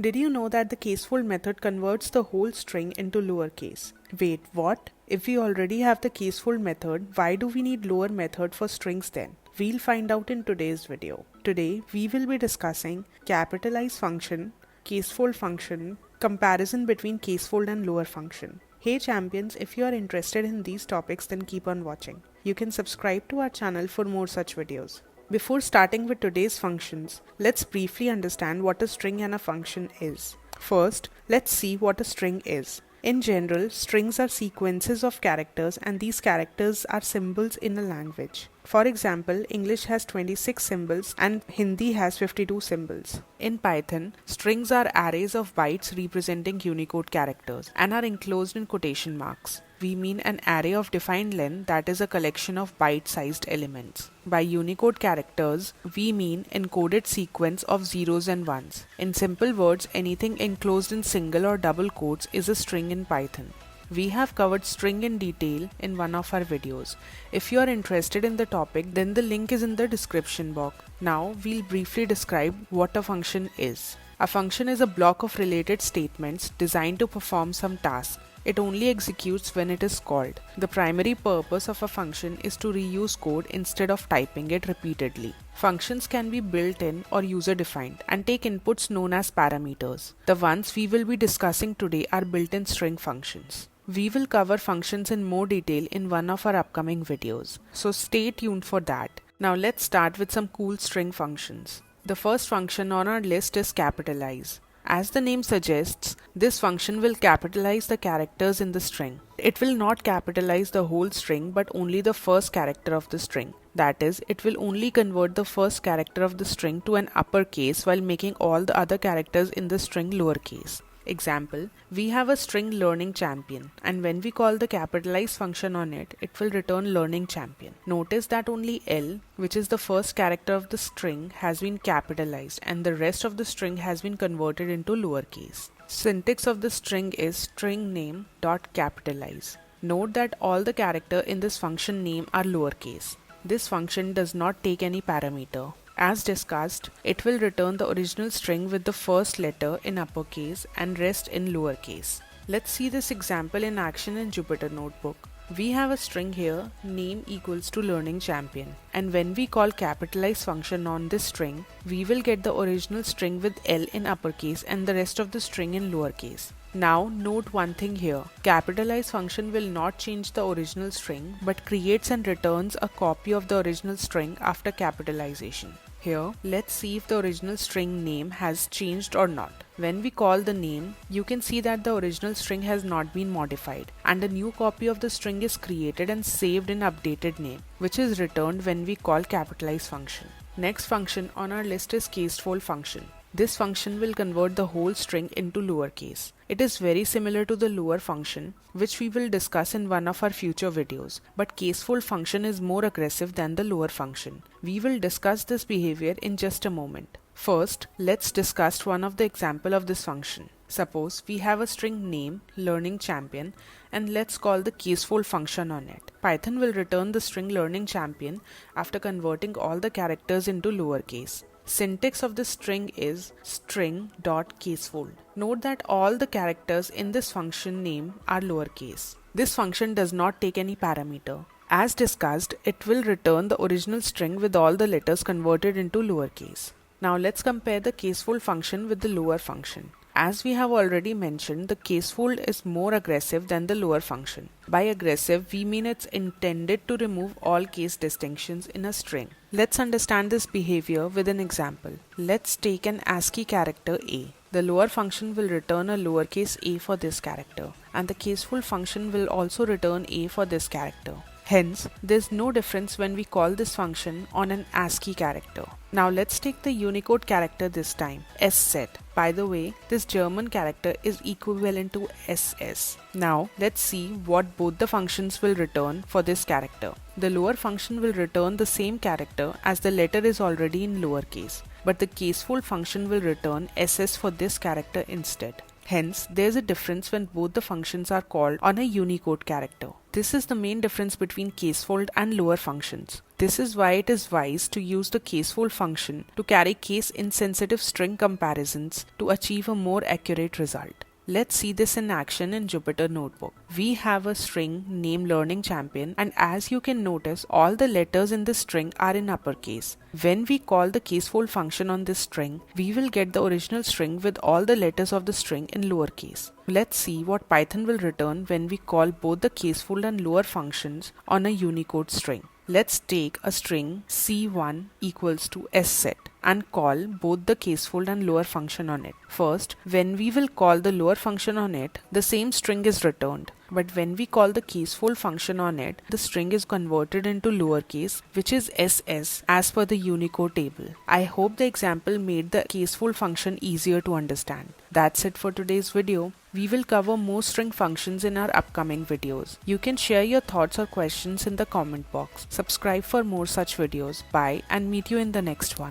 Did you know that the casefold method converts the whole string into lowercase? Wait, what? If we already have the casefold method, why do we need lower method for strings then? We'll find out in today's video. Today, we will be discussing capitalize function, casefold function, comparison between casefold and lower function. Hey champions, if you are interested in these topics, then keep on watching. You can subscribe to our channel for more such videos. Before starting with today's functions, let's briefly understand what a string and a function is. First, let's see what a string is. In general, strings are sequences of characters and these characters are symbols in a language. For example, English has 26 symbols and Hindi has 52 symbols. In Python, strings are arrays of bytes representing Unicode characters and are enclosed in quotation marks. We mean an array of defined length that is a collection of byte-sized elements. By Unicode characters, we mean encoded sequence of zeros and ones. In simple words, anything enclosed in single or double quotes is a string in Python. We have covered string in detail in one of our videos. If you are interested in the topic, then the link is in the description box. Now, we'll briefly describe what a function is. A function is a block of related statements designed to perform some task. It only executes when it is called. The primary purpose of a function is to reuse code instead of typing it repeatedly. Functions can be built-in or user-defined and take inputs known as parameters. The ones we will be discussing today are built-in string functions. We will cover functions in more detail in one of our upcoming videos, so stay tuned for that. Now let's start with some cool string functions. The first function on our list is capitalize. As the name suggests, this function will capitalize the characters in the string. It will not capitalize the whole string but only the first character of the string. That is, it will only convert the first character of the string to an uppercase while making all the other characters in the string lowercase. Example, we have a string learning champion and when we call the capitalize function on it, it will return learning champion. Notice that only L, which is the first character of the string, has been capitalized and the rest of the string has been converted into lowercase. Syntax of the string is string name dot capitalize. Note that all the characters in this function name are lowercase. This function does not take any parameter. As discussed, it will return the original string with the first letter in uppercase and rest in lowercase. Let's see this example in action in Jupyter Notebook. We have a string here, name equals to learning champion, and when we call capitalize function on this string, we will get the original string with L in uppercase and the rest of the string in lowercase. Now note one thing here, capitalize function will not change the original string but creates and returns a copy of the original string after capitalization. Here, let's see if the original string name has changed or not. When we call the name, you can see that the original string has not been modified and a new copy of the string is created and saved in updated name, which is returned when we call capitalize function. Next function on our list is casefold function. This function will convert the whole string into lowercase. It is very similar to the lower function, which we will discuss in one of our future videos, but casefold function is more aggressive than the lower function. We will discuss this behavior in just a moment. First, let's discuss one of the example of this function. Suppose we have a string name, learning champion, and let's call the casefold function on it. Python will return the string learning champion after converting all the characters into lowercase. Syntax of the string is string.casefold. Note that all the characters in this function name are lowercase. This function does not take any parameter. As discussed, it will return the original string with all the letters converted into lowercase. Now let's compare the casefold function with the lower function. As we have already mentioned, the casefold is more aggressive than the lower function. By aggressive, we mean it's intended to remove all case distinctions in a string. Let's understand this behavior with an example. Let's take an ASCII character A. The lower function will return a lowercase a for this character, and the casefold function will also return a for this character. Hence, there's no difference when we call this function on an ASCII character. Now let's take the Unicode character this time, SZ. By the way, this German character is equivalent to SS. Now let's see what both the functions will return for this character. The lower function will return the same character as the letter is already in lowercase, but the casefold function will return SS for this character instead. Hence, there is a difference when both the functions are called on a Unicode character. This is the main difference between casefold and lower functions. This is why it is wise to use the casefold function to carry case-insensitive string comparisons to achieve a more accurate result. Let's see this in action in Jupyter Notebook. We have a string named Learning Champion, and as you can notice, all the letters in this string are in uppercase. When we call the casefold function on this string, we will get the original string with all the letters of the string in lowercase. Let's see what Python will return when we call both the casefold and lower functions on a Unicode string. Let's take a string c1 equals to sset and call both the casefold and lower function on it. First, when we will call the lower function on it, the same string is returned. But when we call the casefold function on it, the string is converted into lowercase, which is ss as per the Unicode table. I hope the example made the casefold function easier to understand. That's it for today's video. We will cover more string functions in our upcoming videos. You can share your thoughts or questions in the comment box. Subscribe for more such videos. Bye and meet you in the next one.